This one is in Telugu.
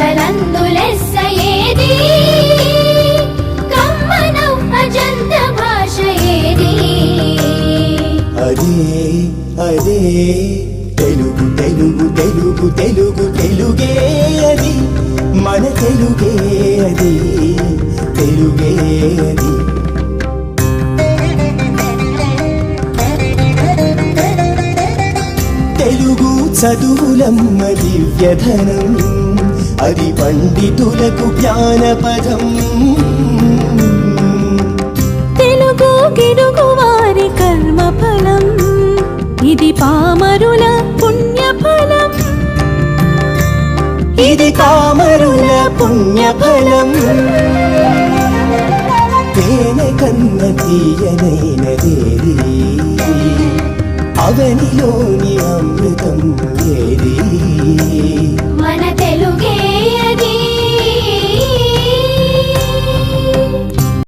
భాషలందులెస్స ఏది కమ్మనం అజంత భాష ఏది అదే అదే తెలుగు తెలుగు తెలుగు తెలుగు తెలుగే అది మన తెలుగే అది తెలుగే అది తెలుగు చదువులమ్మ దివ్యధనం అది పండితులకు జ్ఞానపదం తెలుగు గిడుగు వారి కర్మఫలం ఇది పామరుల పుణ్యఫలం ఇది పామరుల పుణ్యఫలం తేనె కన్న తీయనైనదేది అవనిలోని